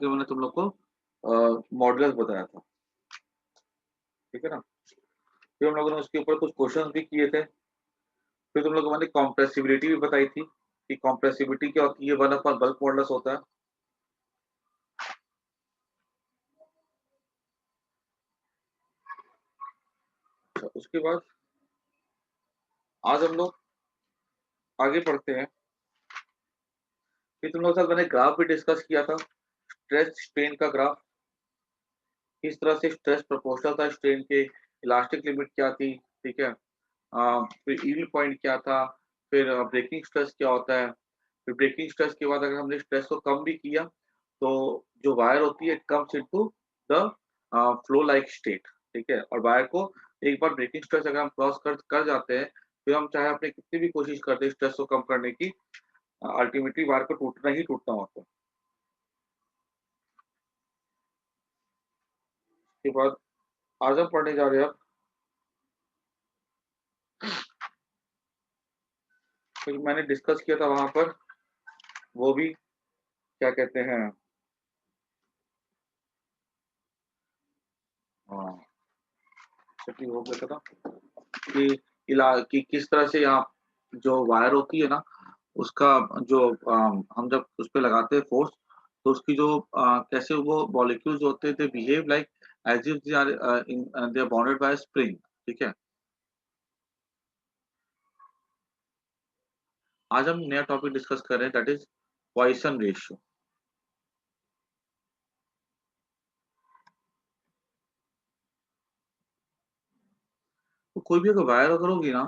के मैंने तुम लोग को मॉडुलस बताया था, ठीक है ना। फिर हम लोगों ने उसके ऊपर कुछ क्वेश्चन भी किए थे। फिर तुम लोग को मैंने कॉम्प्रेसिबिलिटी भी बताई थी कि कॉम्प्रेसिबिलिटी क्या होती है, 1 बल्क मॉडुलस होता है। उसके बाद आज हम लोग आगे बढ़ते हैं। फिर तुम लोग के साथ मैंने ग्राफ भी डिस्कस किया था, स्ट्रेस स्ट्रेन का ग्राफ, किस तरह से स्ट्रेस प्रोपोर्शनल था स्ट्रेन के, इलास्टिक लिमिट क्या थी, ठीक है। फिर यील्ड पॉइंट क्या था, फिर ब्रेकिंग स्ट्रेस क्या होता है। फिर ब्रेकिंग स्ट्रेस के बाद अगर हमने स्ट्रेस को कम भी किया तो जो वायर होती है it comes into the flow like state, ठीक है। और वायर को एक बार ब्रेकिंग स्ट्रेस अगर हम क्रॉस कर कर जाते हैं, फिर हम चाहे अपने कितनी भी कोशिश करते हैं स्ट्रेस को कम करने की, अल्टीमेटली वायर को टूटना ही टूटना होता है। उसके बाद आज हम पढ़ने जा रहे हैं, फिर मैंने डिस्कस किया था वहां पर, वो भी क्या कहते हैं, हाँ छुट्टी हो गया था कि कि किस तरह से यहाँ जो वायर होती है ना, उसका जो हम जब उस पे लगाते हैं फोर्स, तो उसकी जो कैसे वो मॉलिक्यूल्स होते हैं, they behave like as if they are in they are bounded by spring, ठीक है। आज हम नया टॉपिक डिस्कस कर रहे हैं, दैट इज पॉइसन रेशियो। तो कोई भी अगर वायर अगर होगी ना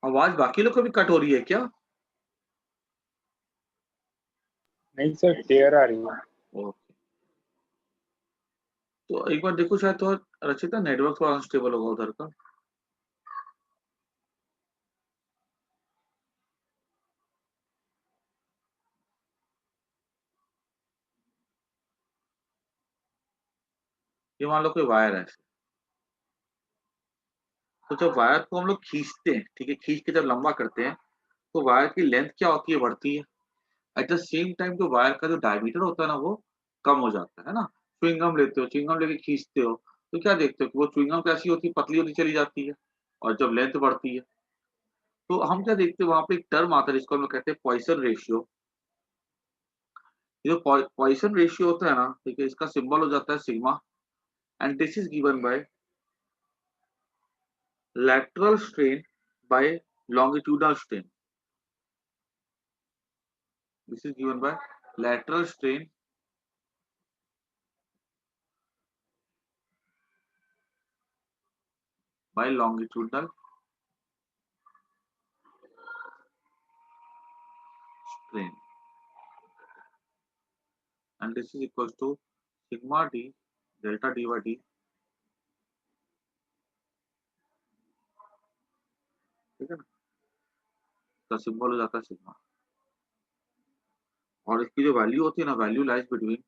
आवाज बाकी लोग को भी कट हो रही है क्या? नहीं सर, क्लियर आ रही है। ओके, तो एक बार देखो, शायद तो रचिता नेटवर्क थोड़ा अनस्टेबल होगा उधर का। ये मान लो कोई वायर है, तो जब वायर को हम लोग खींचते हैं, ठीक है, खींच के जब लंबा करते हैं, तो वायर की लेंथ क्या होती है, बढ़ती है। एट द सेम टाइम जो वायर का जो डायमीटर होता है ना, वो कम हो जाता है ना। च्युइंगम लेते हो, च्युइंगम लेके खींचते हो, तो क्या देखते हो कि वो च्युइंगम कैसी होती है, पतली होती चली जाती है, और जब लेंथ बढ़ती है, तो हम क्या देखते हैं, वहां पे एक टर्म आता है जिसको हम लोग कहते हैं पॉइसन रेशियो। ये जो पॉइसन रेशियो होता है ना, ठीक है, इसका सिंबल हो जाता है sigma, and this is given by lateral strain by longitudinal strain. This is given by lateral strain by longitudinal strain, and this is equals to sigma d delta d by d, ठीक है ना। इसका symbol हो जाता है sigma, और इसकी जो वैल्यू होती है ना, वैल्यू लाइज बिटवीन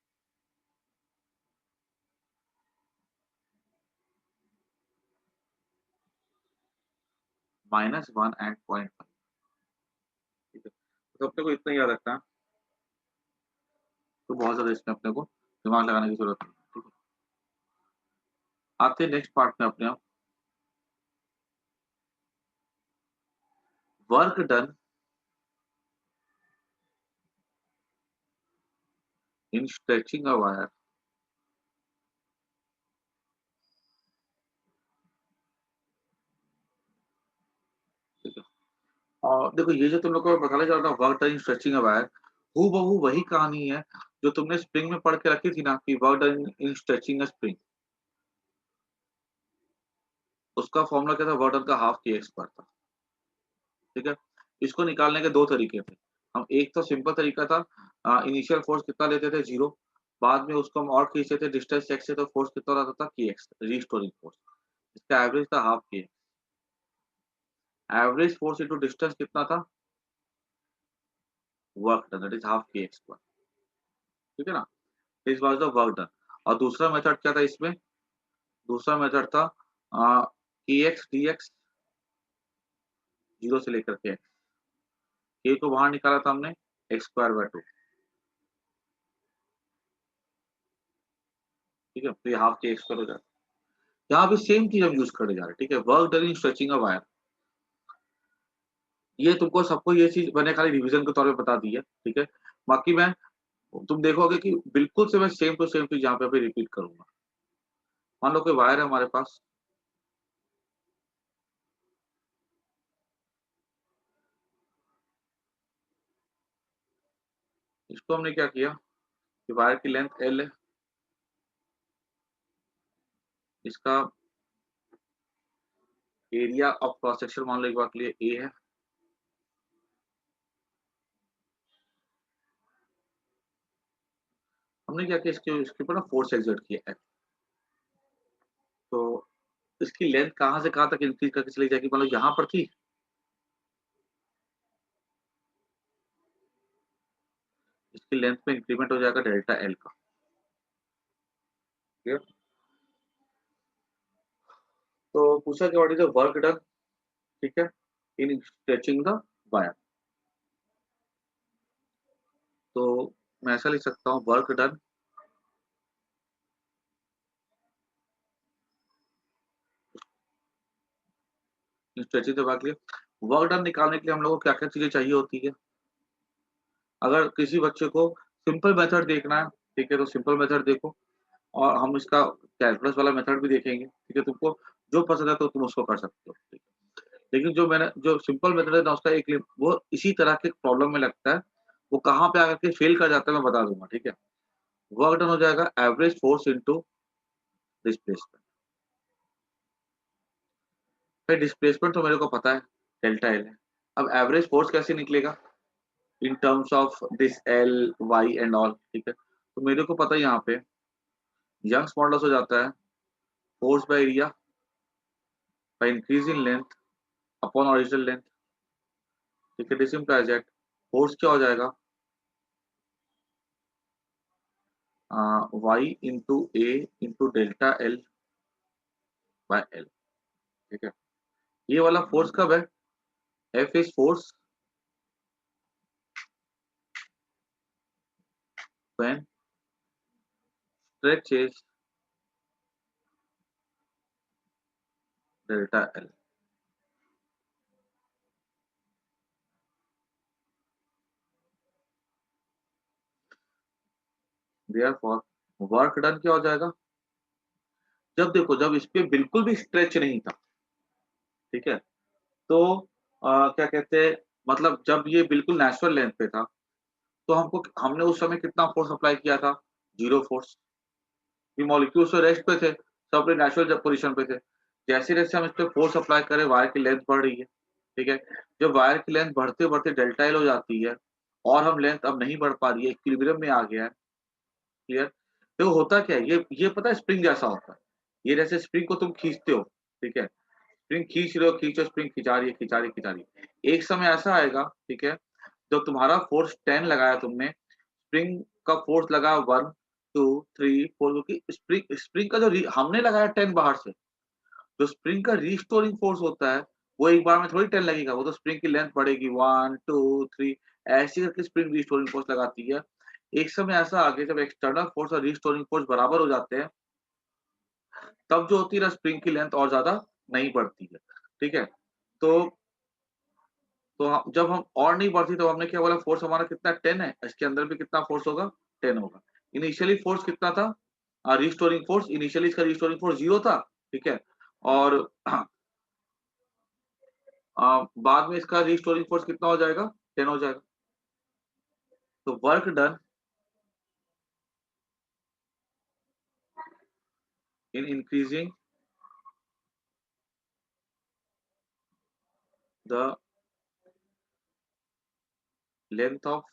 -1 एंड 0.5, ठीक है। तो अपने को इतना याद रखना है, तो बहुत ज्यादा इसमें अपने को दिमाग लगाने की जरूरत नहीं, ठीक है। आते हैं नेक्स्ट पार्ट में अपने आप, work done in stretching a wire. और देखो, ये जो तुम लोग को बताने जा रहा था, work done in stretching a wire, हूबहू वही कहानी है जो तुमने स्प्रिंग में पढ़ के रखी थी ना, कि work done in stretching a spring. उसका फॉर्मूला क्या था, वर्क डन का हाफ के एक्स पर था, ठीक है। इसको निकालने के दो तरीके थे। हम एक तो सिंपल तरीका था, इनिशियल फोर्स कितना लेते थे, 0, बाद में उसको हम और खींचते थे डिस्टेंस एक्स से, तो फोर्स कितना रहता था, के एक्स, रिस्टोरिंग फोर्स। इसका एवरेज था हाफ के। एवरेज फोर्स इंटू डिस्टेंस कितना था, work done, that is half के एक्स पर, ठीक है ना। This was the work done. और दूसरा मेथड क्या था इसमें, दूसरा मेथड था के एक्स डी एक्स, 0 से लेकर के एक्स, के को बाहर निकाला था हमने एक्स स्क्वायर बाय 2, ठीक है, तो ये हाफ के एक्स स्क्वायर हो जाता है। यहाँ भी सेम चीज हम यूज करने जा रहे हैं, ठीक है, work done in stretching a wire. ये तुमको सबको ये चीज मैंने खाली रिवीजन के तौर पे बता दी है, ठीक है। बाकी मैं तुम देखोगे कि बिल्कुल से मैं सेम टू सेम चीज यहाँ पे रिपीट करूंगा। मान लो कोई वायर है हमारे पास, इसको हमने क्या किया कि वायर की लेंथ एल है, इसका एरिया ऑफ क्रॉस सेक्शन मान लो एक बार के लिए ए है, हमने क्या किया इसके ऊपर ना फोर्स एक्सर्ट किया है, तो इसकी लेंथ कहाँ से कहाँ तक इंक्रीज करके चली जाएगी, मतलब यहाँ पर थी, इसकी लेंथ में इंक्रीमेंट हो जाएगा डेल्टा एल का, ठीक है। तो पूछा कि what is the work done, ठीक है, इन स्ट्रेचिंग द वायर। तो मैं ऐसा लिख सकता हूँ work done in stretching the wire के लिए, वर्क डन निकालने के लिए हम लोगों को क्या क्या चीजें चाहिए होती है। अगर किसी बच्चे को सिंपल मेथड देखना है, ठीक है, तो सिंपल मेथड देखो, और हम इसका कैलकुलस वाला मेथड भी देखेंगे, ठीक है, तुमको जो पसंद है तो तुम उसको कर सकते हो, ठीक है। लेकिन जो मैंने जो सिंपल मेथड है ना उसका एक वो इसी तरह के प्रॉब्लम में लगता है, वो कहाँ पे आकर के फेल कर जाता है मैं बता दूंगा, ठीक है। वर्क डन हो जाएगा एवरेज फोर्स इनटू डिस्प्लेसमेंट, फिर डिस्प्लेसमेंट तो मेरे को पता है डेल्टा एल है। अब एवरेज फोर्स कैसे निकलेगा in terms of this L Y and all, ठीक है, तो मेरे को पता है यहाँ पे यंग्स मॉडुलस हो जाता है force by area by increase in length upon original length, ठीक है, दिस इम्प्लाइज दैट फोर्स क्या हो जाएगा Y into A into delta L by L, ठीक है। ये वाला फोर्स कब है, F is force when stretch is delta L. Therefore work done क्या हो जाएगा, जब देखो जब इस पे बिल्कुल भी स्ट्रेच नहीं था, ठीक है, तो क्या कहते हैं, मतलब जब ये बिल्कुल नेचुरल लेंथ पे था, तो हमको हमने उस समय कितना फोर्स अप्लाई किया था, जीरो फोर्स। ये मॉलिक्यूल्स तो रेस्ट पे थे, सब अपने नेचुरल पोजीशन पे थे। जैसे जैसे हम इस पे फोर्स अप्लाई करें वायर की लेंथ बढ़ रही है, ठीक है, जब वायर की लेंथ बढ़ते बढ़ते डेल्टा एल हो जाती है और हम लेंथ अब नहीं बढ़ पा रही है, इक्विलिब्रियम में आ गया है, क्लियर। तो होता क्या है, ये पता है स्प्रिंग जैसा होता है, ये जैसे स्प्रिंग को तुम खींचते हो, ठीक है, स्प्रिंग खींच रहे हो, खींचो, स्प्रिंग खिंचा रही है, खिंचा रही है, खिंचा रही है, एक समय ऐसा आएगा, ठीक है, जब तुम्हारा फोर्स 10 लगाया तुमने, स्प्रिंग का फोर्स लगा 1 2 3 4, क्योंकि स्प्रिंग स्प्रिंग का जो हमने लगाया 10 बाहर से, जो स्प्रिंग का रिस्टोरिंग फोर्स होता है वो एक बार में थोड़ी 10 लगेगा, वो तो स्प्रिंग की लेंथ बढ़ेगी 1 2 3, ऐसे करके स्प्रिंग रिस्टोरिंग फोर्स लगाती है। एक समय ऐसा आगे जब एक्सटर्नल फोर्स और रिस्टोरिंग फोर्स बराबर हो जाते हैं, तब जो होती है ना स्प्रिंग की लेंथ और ज्यादा नहीं बढ़ती है, ठीक है। तो जब हम और नहीं बढ़ती तो हमने क्या बोला, फोर्स हमारा कितना 10 है, इसके अंदर भी कितना फोर्स होगा 10 होगा। इनिशियली फोर्स कितना था, रिस्टोरिंग फोर्स, इनिशियली इसका रिस्टोरिंग फोर्स 0 था, ठीक है, और बाद में इसका रिस्टोरिंग फोर्स कितना हो जाएगा 10 हो जाएगा। तो work done in increasing the length of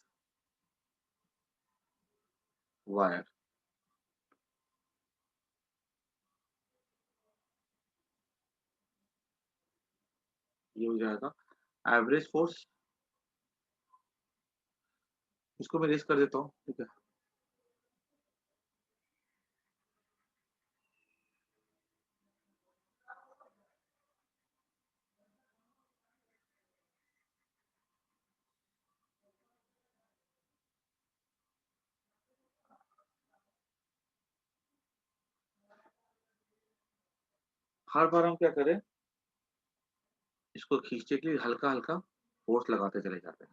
wire, ये हो जाएगा एवरेज फोर्स, इसको मैं रेस कर देता हूँ, ठीक है, हर बार हम क्या करें, इसको खींचने के लिए हल्का हल्का फोर्स लगाते चले जाते हैं।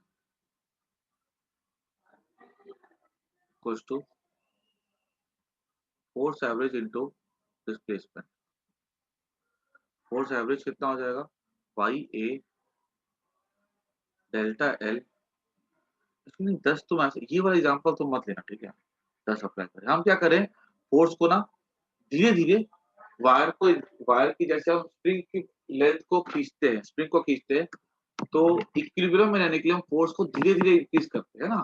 Equals to force average into displacement. Force average कितना हो जाएगा, वाई ए डेल्टा एल। इसमें 10 तुम ऐसे ये वाला एग्जांपल तुम मत लेना, ठीक है। 10 अप्लाई करें, हम क्या करें, फोर्स को ना धीरे धीरे वायर को, वायर की जैसे हम स्प्रिंग की लेंथ को खींचते हैं, स्प्रिंग को खींचते हैं, तो इक्विलिब्रियम में रहने के लिए हम फोर्स को धीरे धीरे इंक्रीज करते हैं ना।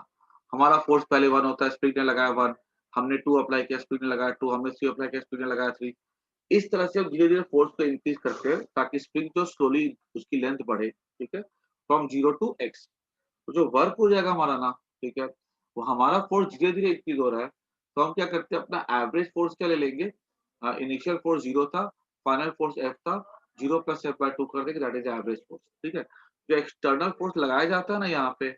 हमारा फोर्स पहले 1 होता है, स्प्रिंग ने लगाया 1, हमने 2 अप्लाई किया, स्प्रिंग ने लगाया 2, हमने 3 अप्लाई किया, स्प्रिंग ने लगाया 3। इस तरह से हम धीरे धीरे फोर्स को इंक्रीज करते हैं ताकि स्प्रिंग जो स्लोली उसकी लेंथ बढ़े, ठीक है, फ्रॉम 0 टू x। तो जो वर्क हो जाएगा हमारा ना, ठीक है, वो हमारा फोर्स धीरे धीरे इंक्रीज हो रहा है, तो हम क्या करते हैं, अपना एवरेज फोर्स क्या ले लेंगे, इनिशियल फोर्स 0 था, फाइनल फोर्स F था, 0 प्लस F बाय 2 कर देंगे, दैट इज एवरेज फोर्स, ठीक है। जो एक्सटर्नल फोर्स लगाया जाता है ना यहाँ पे,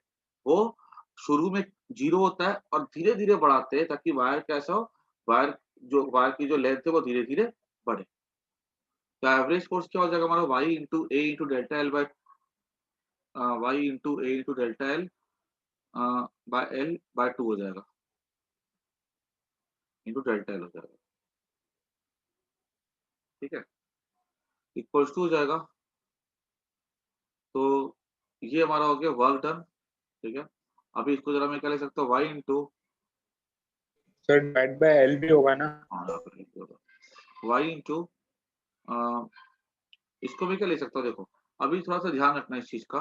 वो शुरू में 0 होता है और धीरे धीरे बढ़ाते हैं ताकि वायर कैसा हो, वायर वायर की जो लेंथ है वो धीरे धीरे बढ़े। तो एवरेज फोर्स क्या हो जाएगा हमारा, y into A into delta L by Y into A into delta L by L by 2 हो जाएगा, इंटू डेल्टा एल हो जाएगा, ठीक है, इक्वल्स टू हो जाएगा। तो ये हमारा हो गया वर्क डन, ठीक है। अभी इसको जरा मैं क्या ले सकता हूँ, Y into, sir divide by L भी होगा ना? हाँ यहाँ पर लिख दो, वाई इंटू, इसको भी क्या ले सकता हूँ, देखो अभी थोड़ा सा ध्यान रखना इस चीज का,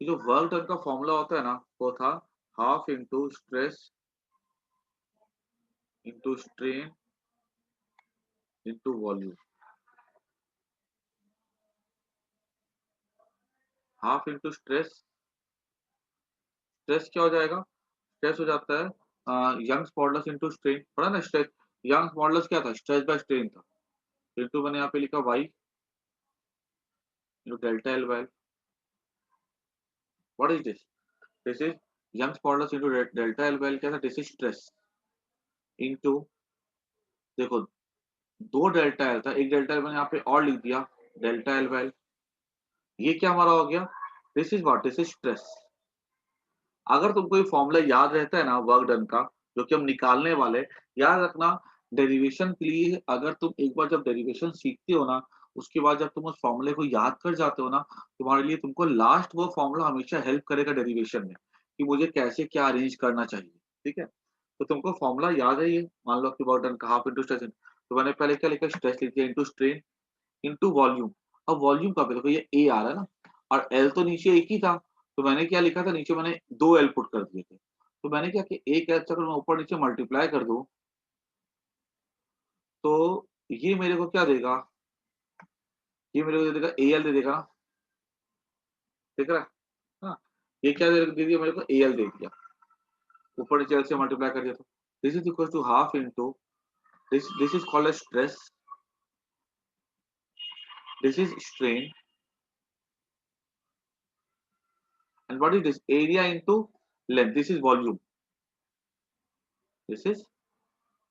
कि जो वर्क डन का फॉर्मूला होता है ना, वो था half into stress into strain into volume. Half into stress, stress क्या हो जाएगा, स्ट्रेस हो जाता है यंग्स मॉडुलस इंटू स्ट्रेन, पढ़ा ना स्ट्रेस, यंग्स मॉडुलस क्या था, स्ट्रेस बाय स्ट्रेन था, इंटू मैंने यहाँ पे लिखा Y into delta L by, what is this, this is Young's modulus into delta L by, क्या था, दिस इज स्ट्रेस इंटू, देखो दो डेल्टा एल था, एक डेल्टा एल मैंने यहाँ पे और लिख दिया, डेल्टा एल बाय, ये क्या हमारा हो गया, this is what, this is stress. अगर तुमको ये फॉर्मूला याद रहता है ना वर्क डन का, जो कि हम निकालने वाले, याद रखना, डेरिवेशन के लिए अगर तुम एक बार जब डेरिवेशन सीखते हो ना, उसके बाद जब तुम उस फॉर्मूले को याद कर जाते हो ना, तुम्हारे लिए तुमको लास्ट वो फॉर्मूला हमेशा हेल्प करेगा डेरिवेशन में, कि मुझे कैसे क्या अरेंज करना चाहिए, ठीक है। तो तुमको फॉर्मूला याद है ये, मान लो कि वर्क डन का हाफ इंटू स्ट्रेस, तो मैंने पहले क्या लिखा, स्ट्रेस लिख दिया इंटू स्ट्रेन इंटू वॉल्यूम। अब वॉल्यूम का देखो ये ए आ रहा है ना, और एल तो नीचे एक ही था, तो मैंने क्या लिखा था, नीचे मैंने 2 एल पुट कर दिए थे, तो मैंने क्या कि एक एल से अगर मैं ऊपर नीचे मल्टीप्लाई कर दूं, तो ये मेरे को क्या देगा, ये मेरे को दे देगा ए एल दे देगा ना, देख रहा है, हाँ, ये क्या दे दिया मेरे को, ए एल दे दिया, ऊपर नीचे एल से मल्टीप्लाई कर दिया, तो this is equal to half into, this is called as stress, this is strain, and what is this, area into length, this is volume, this is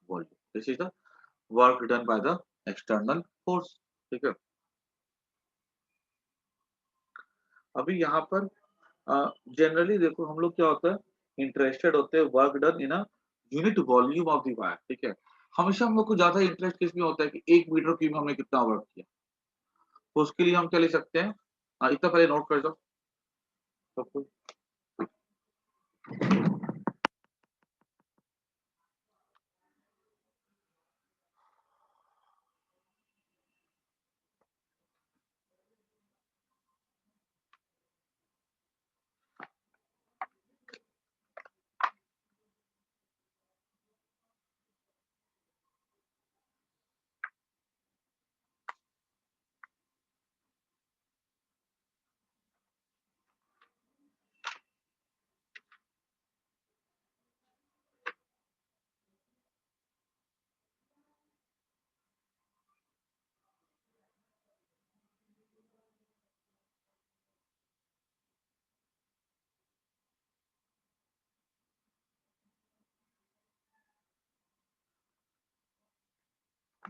volume, this is the work done by the external force, ठीक है। अभी यहाँ पर generally देखो हम लोग क्या होता है, इंटरेस्टेड होते हैं work done in a unit volume of the wire, ठीक है। हमेशा हम लोग को ज्यादा इंटरेस्ट किस में होता है कि 1 मीटर क्यूब में हमने कितना वर्क किया, तो उसके लिए हम क्या ले सकते हैं, इतना पहले नोट कर दो सबको।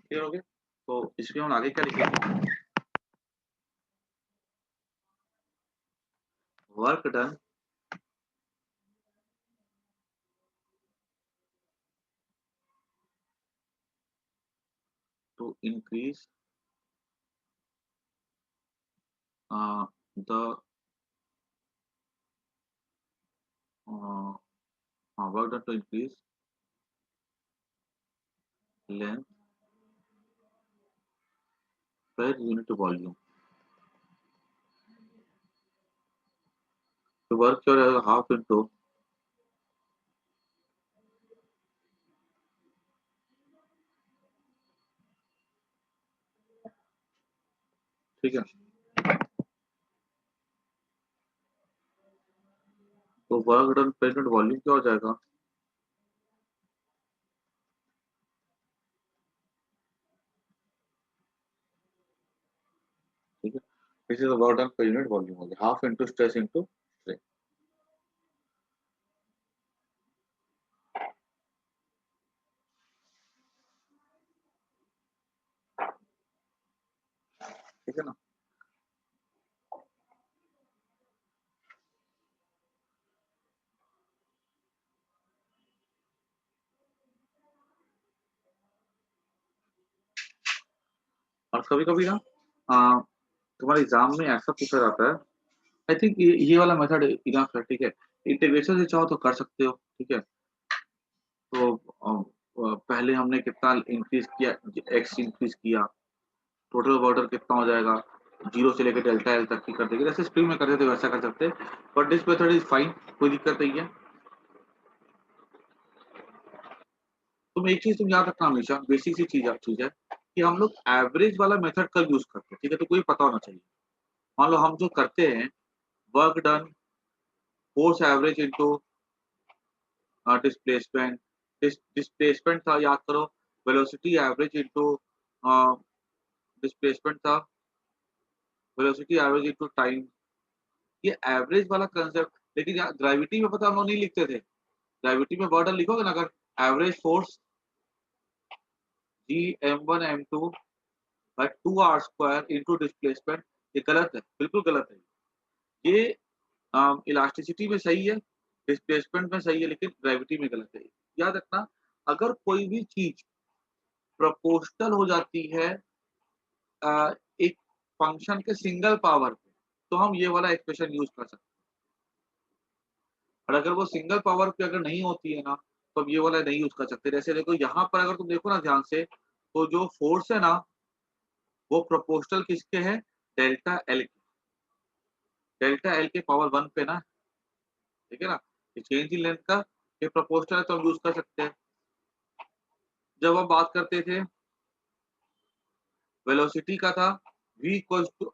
क्लियर हो गया। तो इसमें हम आगे क्या लिखेंगे, work done to increase the work done to increase length per unit volume. तो वर्क क्या रहेगा, हाफ इंटू ठीक है। तो work done per unit volume क्या हो जाएगा, ठीक है। This is work done per unit volume हो गया, half into stress into strain. ठीक है ना। और कभी कभी ना तुम्हारे एग्जाम में ऐसा पूछा जाता है, आई थिंक ये वाला मेथड इनफ है, ठीक है। इंटीग्रेशन से चाहो तो कर सकते हो, ठीक है। तो पहले हमने कितना इंक्रीज किया, एक्स इंक्रीज किया, टोटल बॉर्डर कितना हो जाएगा, जीरो से लेकर डेल्टा एल तक की कर देंगे, जैसे स्प्रिंग में करते थे वैसा कर सकते हैं। But this method is fine, कोई दिक्कत नहीं है। तुम एक चीज तुम याद रखना हमेशा, बेसिक सी चीज है कि हम लोग एवरेज वाला मेथड कब यूज करते हैं, ठीक है। तो कोई पता होना चाहिए। मान लो हम जो करते हैं, work done force average into displacement, displacement था याद करो, वेलोसिटी एवरेज इनटू डिस्प्लेसमेंट था, वेलोसिटी एवरेज इनटू टाइम, ये एवरेज वाला कंसेप्ट। लेकिन यहाँ ग्रेविटी में पता हम लोग नहीं लिखते थे, ग्रेविटी में वर्डन लिखोगे ना, अगर average force G m1 m2 by 2r² into displacement, ये गलत है, बिल्कुल गलत है। ये इलास्टिसिटी में सही है, डिस्प्लेसमेंट में सही है, लेकिन ग्रेविटी में गलत है। याद रखना, अगर कोई भी चीज प्रोपोर्शनल हो जाती है एक फंक्शन के सिंगल पावर पे, तो हम ये वाला एक्सप्रेशन यूज कर सकते हैं। और अगर वो सिंगल पावर पे अगर नहीं होती है ना, तो हम ये वाला नहीं यूज कर सकते। जैसे देखो यहाँ पर अगर तुम देखो ना ध्यान से, तो जो फोर्स है ना, वो प्रोपोर्शनल किसके है, डेल्टा एल के, डेल्टा एल के पावर 1 पे ना, ठीक है ना। चेंज इन लेंथ का ये प्रोपोर्शनल है, तो हम यूज कर सकते हैं। जब हम बात करते थे वेलोसिटी का था, v equals to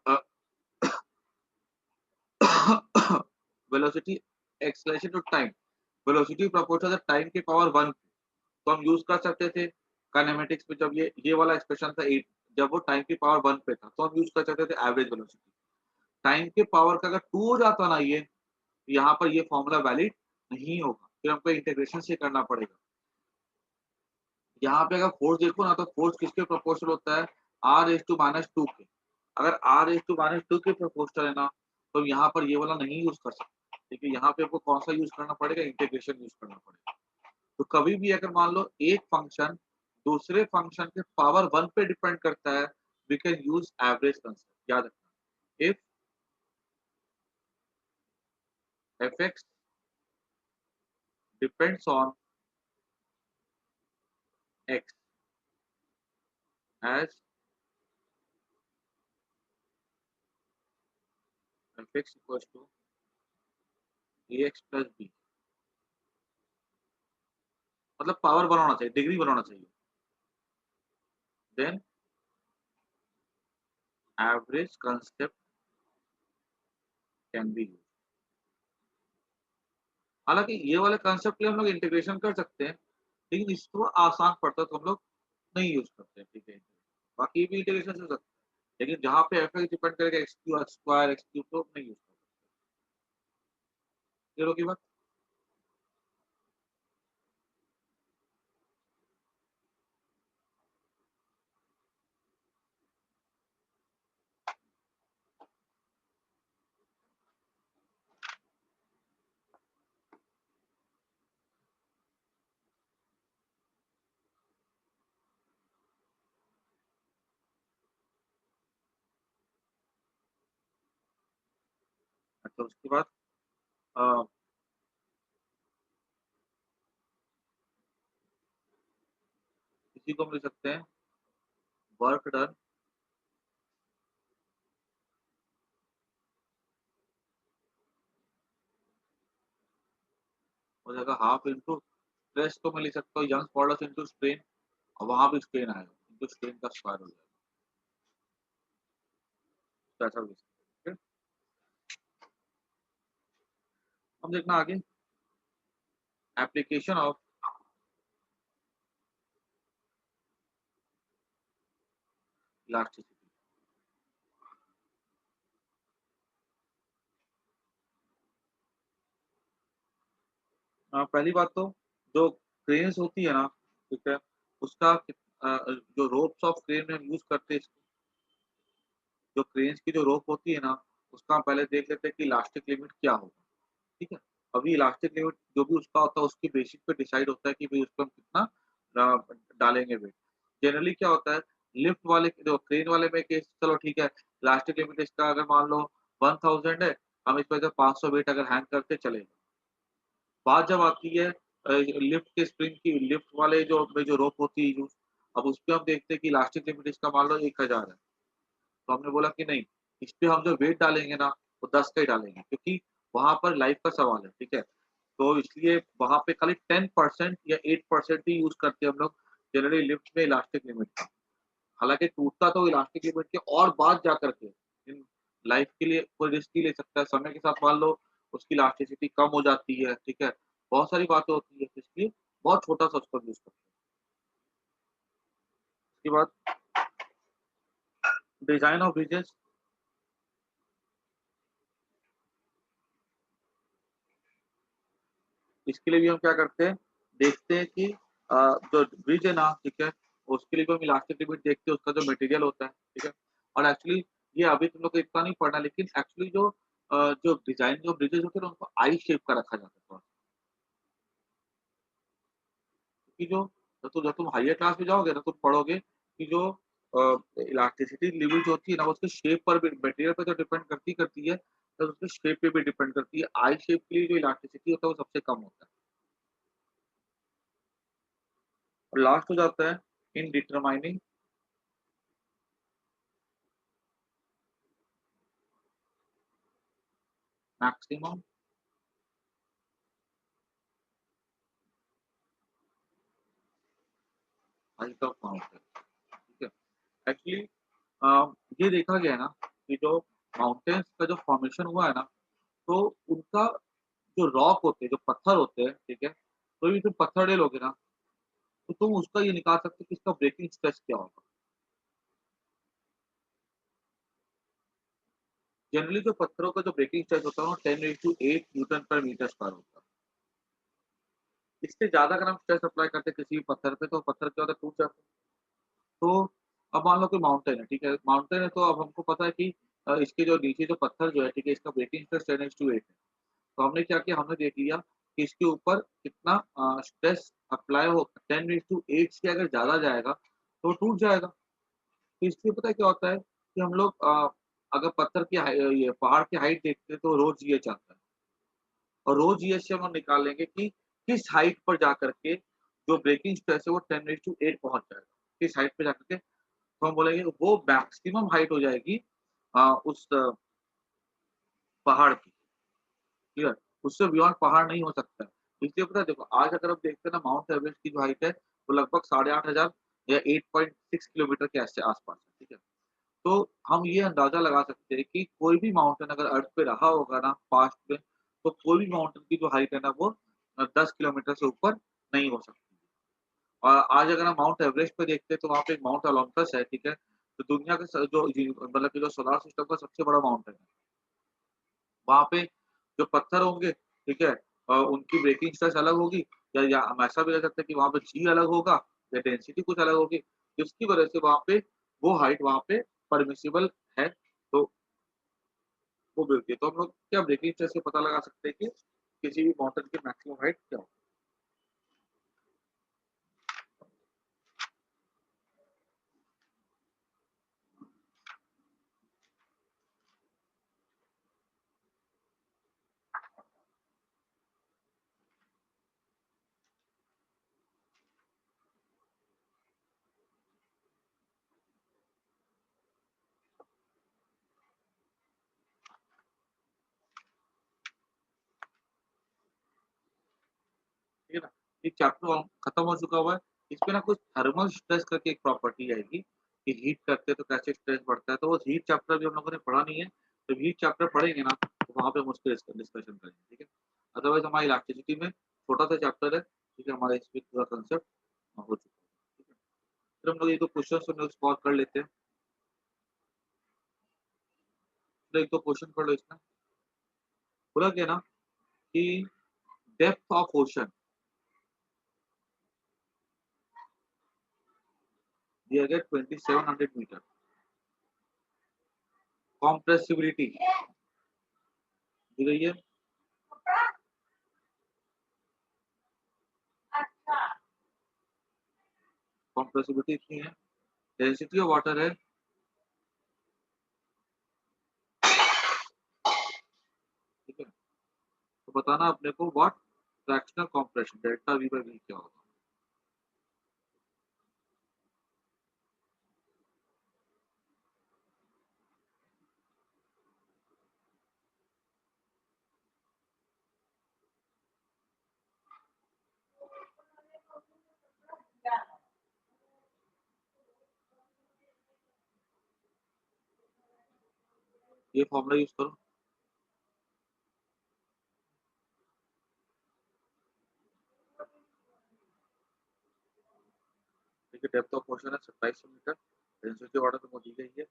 velocity acceleration to time, velocity proportional time के पावर 1, तो हम यूज कर सकते थे काइनेमेटिक्स में। जब ये वाला एक्सप्रेशन था 8, जब वो टाइम की पावर 1 पे था, तो हम यूज कर सकते थे एवरेज वेलोसिटी। टाइम के पावर का अगर 2 हो जाता ना ये, यहाँ पर ये फॉर्मूला वैलिड नहीं होगा, फिर हमको इंटीग्रेशन से करना पड़ेगा। यहाँ पे अगर फोर्स देखो ना, तो फोर्स किसके प्रोपोर्शनल होता है, r⁻² के। अगर r⁻² के प्रोपोर्शनल है ना, तो यहाँ पर ये वाला नहीं यूज कर सकते, ठीक है। यहाँ पे आपको कौन सा यूज करना पड़ेगा, इंटीग्रेशन यूज करना पड़ेगा। तो कभी भी अगर मान लो एक फंक्शन दूसरे फंक्शन के पावर 1 पे डिपेंड करता है, we can use average concept, याद रखना। If fx depends on x as fx equals to ax plus b, मतलब पावर बनाना चाहिए, डिग्री बनाना चाहिए, then average concept can be use. हालांकि ये वाले कंसेप्ट के लिए हम लोग इंटीग्रेशन कर सकते हैं, लेकिन इसको आसान पड़ता है तो हम लोग नहीं यूज करते हैं, ठीक है। बाकी भी इंटीग्रेशन से सकते हैं, लेकिन जहाँ पे fx डिपेंड करेगा x² x³ तो नहीं यूज करते। जीरो की बात। तो उसके बाद अ, इसी को हम लिख सकते हैं वर्क डन हो जाएगा हाफ इंटू स्ट्रेस, को मैं लिख सकता हूँ यंग मॉडल्स इंटू स्ट्रेन, और वहां भी स्ट्रेन आएगा इंटू स्ट्रेन का स्क्वायर हो जाएगा। तो ऐसा लिख सकते हैं। हम देखना आगे एप्लीकेशन ऑफ इलास्टिसिटी। पहली बात तो जो क्रेन्स होती है ना, ठीक है, उसका जो रोप्स ऑफ क्रेन में हम यूज करते हैं, जो क्रेन्स की जो रोप होती है ना, उसका हम पहले देख लेते हैं कि इलास्टिक लिमिट क्या होगा। ठीक है, अभी इलास्टिक लिमिट जो भी उसका होता है उसकी बेसिस पे डिसाइड होता है कि भाई उसको हम कितना डालेंगे वेट। जनरली क्या होता है, लिफ्ट वाले जो क्रेन वाले में केस चलो ठीक है, इलास्टिक लिमिट इसका अगर मान लो 1000 है, हम इस पे से 500 वेट अगर हैंग करते चलेगा। बात जब आती है लिफ्ट के स्प्रिंग की, लिफ्ट वाले जो रोप होती है यूज, अब उसपे हम देखते हैं कि इलास्टिक लिमिट इसका मान लो 1000 है। तो हमने बोला कि नहीं, इस पे हम जो वेट डालेंगे ना, वो 10 का ही डालेंगे, क्योंकि वहाँ पर लाइफ का सवाल है, ठीक है? तो इसलिए वहाँ पे खाली 10% या 8% ही यूज़ करते हैं हम लोग जनरली लिफ्ट में इलास्टिक लिमिट का। हालाँकि टूटता तो इलास्टिक लिमिट के और बाद जा कर के, इन लाइफ के लिए कोई रिस्क ही ले सकता है। समय के साथ मान लो उसकी इलास्टिसिटी कम हो जाती है, ठीक है? बहुत सारी बातें होती है, इसलिए बहुत छोटा-सा उसको यूज़ करते हैं। उसके बाद डिज़ाइन ऑफ ब्रिजेस, इसके लिए भी हम क्या करते हैं, देखते हैं कि जो ब्रिज है ना, ठीक है, उसके लिए भी हम इलास्टिक लिमिट देखते हैं, उसका जो मटेरियल होता है, ठीक है? और एक्चुअली ये अभी तुम लोग को इतना नहीं पढ़ना, लेकिन एक्चुअली जो डिज़ाइन जो ब्रिजेस होते हैं ना, उनको आई शेप का रखा जाता है थोड़ा, क्योंकि जब तुम हायर क्लास में जाओगे ना, तुम पढ़ोगे कि जो इलास्टिसिटी लिमिट होती है ना, वो उसके शेप पर भी, मटेरियल पे तो डिपेंड करती है, तो उसके शेप पे भी डिपेंड करती है। आई शेप के लिए जो इलास्टिसिटी होता है, वो सबसे कम होता है। और लास्ट हो जाता है in determining maximum height of mountain, ठीक है? एक्चुअली ये देखा गया है ना कि जो माउंटेन्स का जो फॉर्मेशन हुआ है ना, तो उनका जो रॉक होते हैं, जो पत्थर होते हैं, ठीक है? तो ये तुम पत्थर ले लोगे ना, तो तुम उसका ये निकाल सकते हो कि इसका ब्रेकिंग स्ट्रेस क्या होगा। जनरली जो पत्थरों का जो ब्रेकिंग स्ट्रेस होता है, वो 10⁸ न्यूटन पर मीटर स्क्वायर होता है। इससे ज़्यादा अगर हम स्ट्रेस अप्लाई करते हैं किसी भी पत्थर पे, तो पत्थर क्या होता है, टूट जाता है। तो अब मान लो कोई माउंटेन है, ठीक है? माउंटेन है तो अब हमको पता है कि इसके जो नीचे जो पत्थर जो है, ठीक है? इसका ब्रेकिंग स्ट्रेस 10⁸ है। तो हमने क्या किया, हमने देख लिया कि इसके ऊपर कितना स्ट्रेस अप्लाई हो, 10⁸ से अगर ज़्यादा जाएगा, तो टूट जाएगा। तो इसलिए पता है क्या होता है कि हम लोग अगर पत्थर की ये पहाड़ की हाइट देखते हैं, तो रो जीएच आता है, और रो जीएच से हम लोग निकाल लेंगे कि किस हाइट पर जाकर के जो ब्रेकिंग स्ट्रेस है वो 10⁸ पहुँच जाएगा। किस हाइट पे जाकर के, तो हम बोलेंगे वो मैक्सिमम हाइट हो जाएगी उस पहाड़ की, ठीक है? उससे बियॉन्ड पहाड़ नहीं हो सकता है। इसलिए पता है देखो, आज अगर हम देखते हैं ना, माउंट एवरेस्ट की जो हाइट है, वो लगभग 8,500 या 8.6 किलोमीटर के ऐसे आस-पास है, ठीक है? तो हम ये अंदाज़ा लगा सकते हैं कि कोई भी माउंटेन अगर अर्थ पे रहा होगा ना पास्ट में, तो कोई भी माउंटेन की जो हाइट है ना, वो 10 किलोमीटर से ऊपर नहीं हो सकती। और आज अगर हम माउंट एवरेस्ट पे देखते हैं, तो वहाँ पे एक माउंट ओलंपस है, ठीक है? तो दुनिया के स जो जी मतलब कि जो सोलर सिस्टम का सबसे बड़ा माउंटेन है। वहाँ पे जो पत्थर होंगे, ठीक है? उनकी ब्रेकिंग स्ट्रेस अलग होगी, या हम ऐसा भी कह सकते हैं कि वहाँ पे जी अलग होगा, या डेंसिटी कुछ अलग होगी, जिसकी वजह से वहाँ पे वो हाइट वहाँ पे परमिसिबल है, तो वो मिलती है। तो हम लोग क्या ब्रेकिंग स्ट्रेस से पता लगा सकते हैं कि किसी भी माउंटेन की मैक्सिमम हाइट क्या होगी। चैप्टर खत्म हो चुका हुआ है। इसमें ना कुछ थर्मल स्ट्रेस करके एक प्रॉपर्टी आएगी कि हीट करते हैं तो कैसे स्ट्रेस बढ़ता है, तो वो हीट चैप्टर भी हम लोगों ने पढ़ा नहीं है। जब हीट चैप्टर पढ़ेंगे ना तो वहाँ पे हम उसके डिस्कशन करेंगे, ठीक है। अदरवाइज हमारी इलेक्ट्रिसिटी में छोटा सा चैप्टर है, ठीक है, हमारा इसमें पूरा कंसेप्ट हो चुका है, ठीक है। फिर हम लोग ये 2 क्वेश्चन हम लोग सॉल्व कर लेते हैं। तो एक 2 क्वेश्चन कर लो इसमें। बोला गया ना कि डेप्थ ऑफ ओशन दिया गया 2700 मीटर। कॉम्प्रेसिबिलिटी दी गई है कॉम्प्रेसिबिलिटी इतनी है। डेंसिटी ऑफ वाटर है, ठीक है। तो बताना अपने को what fractional compression delta V by V क्या होगा। ये फॉर्मूला यूज करो। ठीक है, डेप्थ ऑफ ओशन है 2700 मीटर, डेंसिटी ऑफ वाटर तो दी गई है।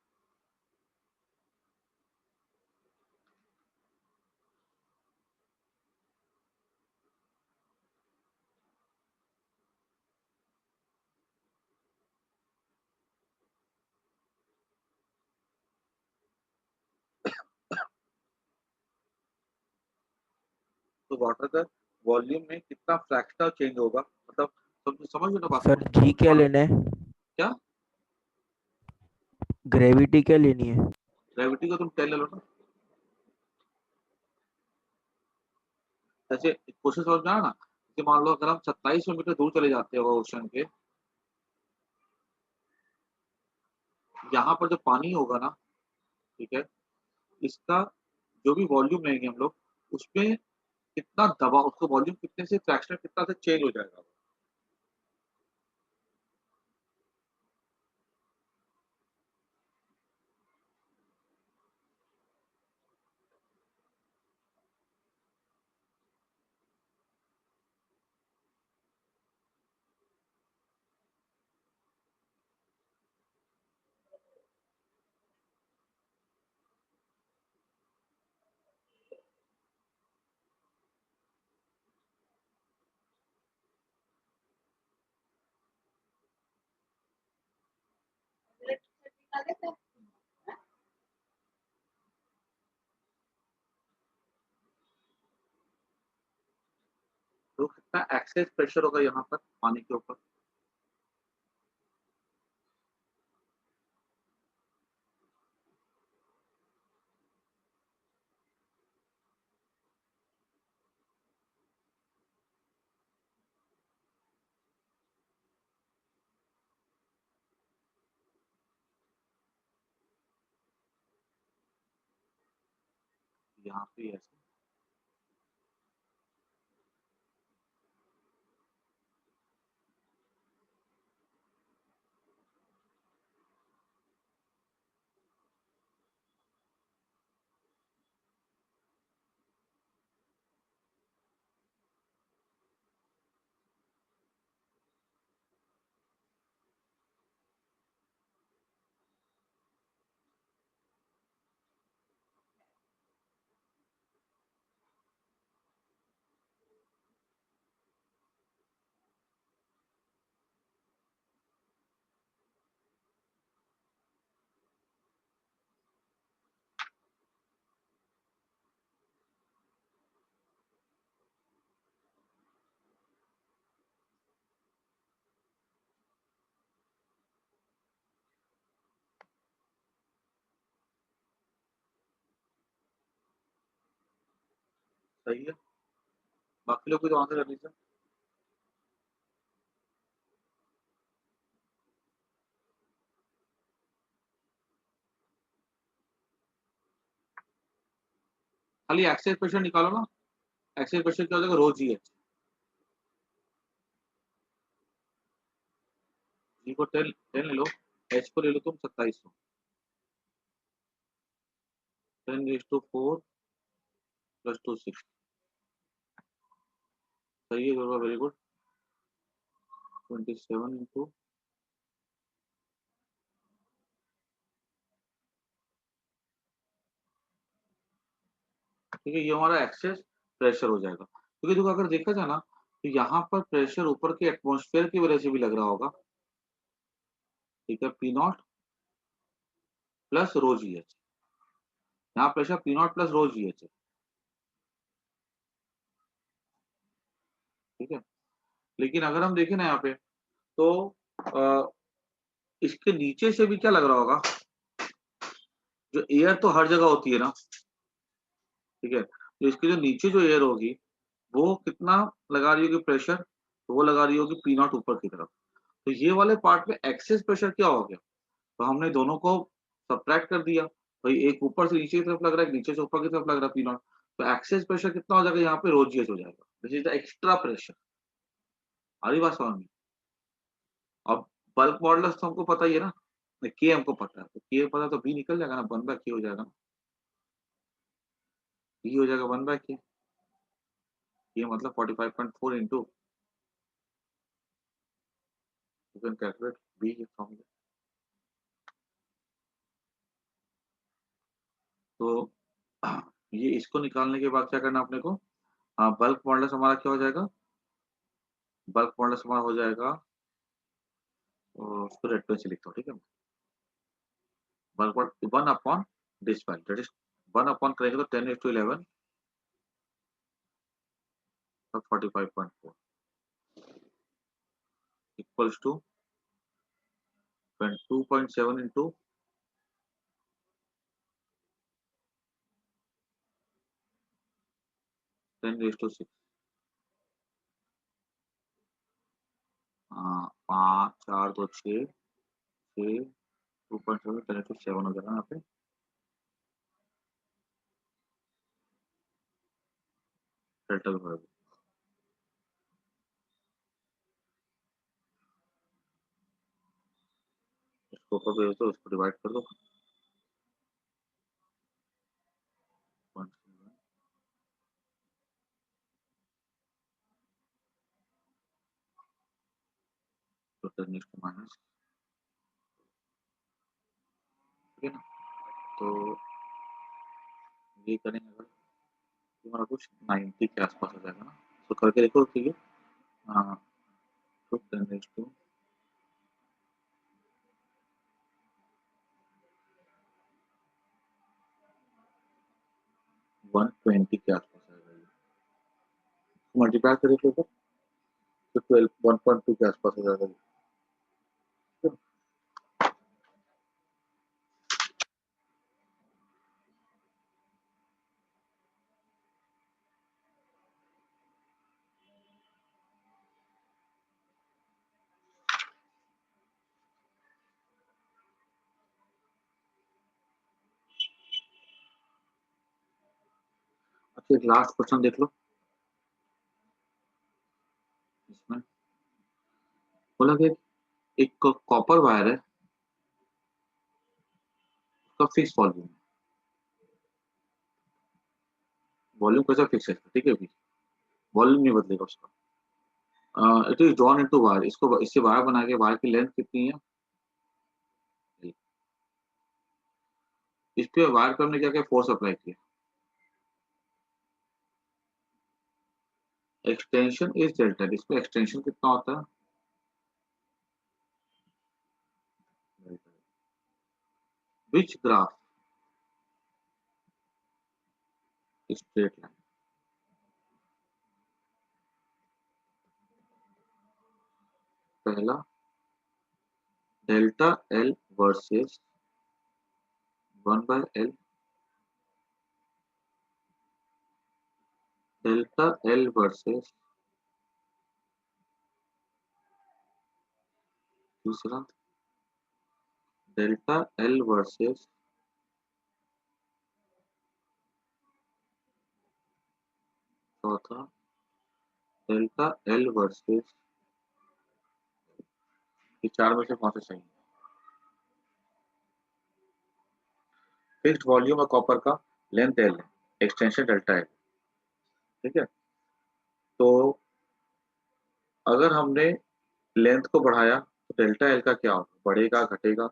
तो वाटर का वॉल्यूम में कितना फ्रैक्शनल चेंज होगा, मतलब समझ में ना बात सर को। जी क्या लेना है? क्या ग्रेविटी क्या लेनी है? ग्रेविटी को तुम 10 ले लो ना। जैसे क्वेश्चन समझ में आया ना, जैसे मान लो अगर हम 2700 मीटर दूर चले जाते हो ओशन के, यहाँ पर जो पानी होगा ना, ठीक है, इसका जो भी वॉल्यूम लेंगे हम लोग, उसमें कितना दबाव, उसका वॉल्यूम कितने से फ्रैक्शन कितना से चेंज हो जाएगा। तो कितना एक्सेस प्रेशर होगा यहाँ पर पानी के ऊपर। यहाँ पे ऐसे सही है। बाकी लोग भी तो आंसर कर लीजिए। खाली एक्सेस प्रेशर निकालो ना। एक्सेस प्रेशर क्या हो जाएगा, रो जी एच। जी को 10 ले लो, एच को ले लो तुम 2700, 10⁴ + 2 6, सही है, वेरी गुड। 27 इंटू ठीक है, ये हमारा एक्सेस प्रेशर हो जाएगा, क्योंकि देखो अगर देखा जाए ना तो यहाँ पर प्रेशर ऊपर के एटमॉस्फेयर की वजह से भी लग रहा होगा, ठीक है, P naught plus rho g h, यहाँ pressure P naught plus rho g h है, ठीक है। लेकिन अगर हम देखें ना यहाँ पे तो इसके नीचे से भी क्या लग रहा होगा, जो एयर तो हर जगह होती है ना, ठीक है, तो इसके जो नीचे जो एयर होगी वो कितना लगा रही होगी प्रेशर, तो वो लगा रही होगी पी नॉट ऊपर की तरफ। तो ये वाले पार्ट में एक्सेस प्रेशर क्या हो गया, तो हमने दोनों को सब्ट्रैक्ट कर दिया, भाई एक ऊपर से नीचे की तरफ लग रहा है, नीचे से ऊपर की तरफ लग रहा है पी नॉट, तो एक्सेस प्रेशर कितना हो जाएगा, यहाँ पे रोजीएस हो जाएगा, this is the extra pressure. आ रही बात समझ में? अब बल्क मॉडुलस तो हमको पता ही है ना, के हमको पता है, तो के पता तो बी निकल जाएगा ना, 1/k हो जाएगा ना, बी हो जाएगा 1/k, ये मतलब 45.4 into, you can calculate be from, तो ये इसको निकालने के बाद क्या करना अपने को, बल्क मॉडुलस हमारा क्या हो जाएगा, बल्क मॉडुलस हमारा हो जाएगा, उसको रेड पेन से लिखता हूँ, ठीक है, bulk 1 this value, that is 1 करेंगे तो 10⁻11 और 45.4 इक्वल्स टू 2.7 इंटू 10⁻6, 5 4 2 6 6 2.7 10⁻7 हो जाएगा यहाँ पे, डेल्टा भी बराबर, इसको ऊपर भेज दो, इसको डिवाइड कर दो, 0.7 तो 10 माइनस, ठीक है ना, तो ये करेंगे अगर तुम्हारा कुछ 90 के आसपास हो जाएगा ना, तो करके देखो, ठीक है, हाँ, तो 10⁻120 के आसपास आएगा ये, मल्टीप्लाई करें तो 12 1.2 के आसपास हो जाएगा ये, ठीक है? अच्छा एक लास्ट क्वेश्चन देख लो, इसमें बोला कि एक कॉपर वायर है, उसका फिक्स वॉल्यूम, वॉल्यूम कैसा फिक्स है, ठीक है, अभी वॉल्यूम नहीं बदलेगा उसका, it is drawn into wire, इसको इससे वायर बना के, वायर की लेंथ कितनी है, इस पे वायर पे हमने क्या क्या फोर्स अप्लाई किया, एक्सटेंशन इज डेल्टा, इस पे एक्सटेंशन कितना होता है, विच ग्राफ स्ट्रेट लाइन, पहला delta L versus 1/L, delta L versus, दूसरा डेल्टा एल वर्सेस, चौथा डेल्टा एल वर्सेस, कि 4 में से कौन सा सही है। फिक्स्ड वॉल्यूम और कॉपर का लेंथ एल है, एक्सटेंशन डेल्टा है, ठीक है। तो अगर हमने लेंथ को बढ़ाया तो डेल्टा एल का क्या होगा, बढ़ेगा घटेगा,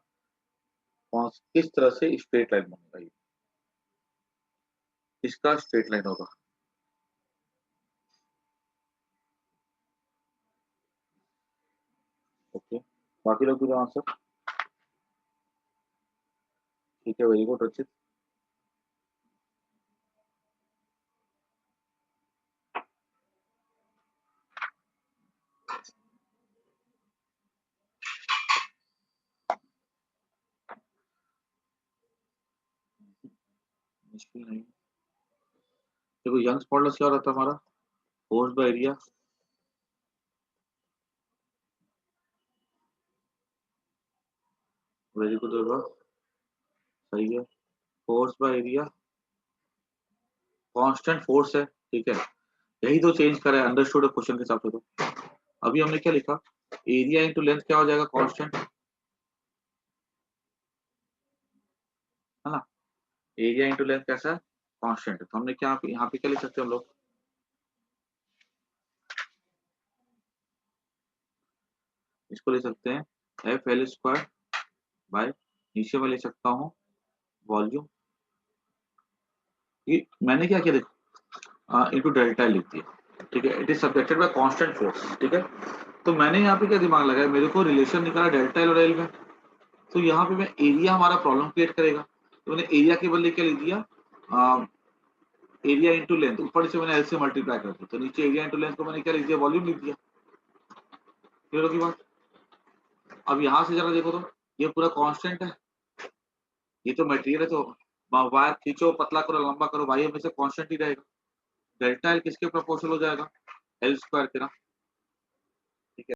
किस तरह से स्ट्रेट लाइन बनेगा, ये इसका स्ट्रेट लाइन होगा। ओके, बाकी लोग भी आंसर। ठीक है, वेरी गुड रचित। मुश्किल नहीं। देखो यंग्स मॉडुलस क्या रहता है हमारा, force by area, very good होगा, सही है। Force by area constant force है, ठीक है। यही तो चेंज करा है अंडरस्टूड क्वेश्चन के हिसाब से। तो अभी हमने क्या लिखा, एरिया इंटू लेंथ क्या हो जाएगा, कांस्टेंट, है ना। एरिया इंटू लेंथ कैसा है, कांस्टेंट है। तो हमने क्या यहाँ पे क्या लिख सकते हैं हम लोग, इसको ले सकते हैं एफ एल स्क्वायर बाय, नीचे में ले सकता हूँ वॉल्यूम, ये मैंने क्या किया देखो, इंटू डेल्टा लिख दिया, ठीक है। It is subjected bye constant force, ठीक है। तो मैंने यहाँ पे क्या दिमाग लगाया, मेरे को रिलेशन निकाला डेल्टा एल और एल में, तो यहाँ पे मैं एरिया हमारा प्रॉब्लम क्रिएट करेगा, तो मैंने एरिया के बदले क्या लिख दिया, एरिया इंटू लेंथ, ऊपर से मैंने एल से मल्टीप्लाई कर दिया, तो नीचे एरिया इंटू लेंथ को मैंने क्या लिख दिया, वॉल्यूम लिख दिया। क्लियर होगी बात। अब यहाँ से जरा देखो तो ये पूरा कांस्टेंट है, ये तो मटेरियल है, तो वायर खींचो पतला करो लंबा करो भाई, हमेशा कांस्टेंट ही रहेगा। डेल्टा एल किसके प्रोपोर्शनल हो जाएगा, एल स्क्वायर के ना,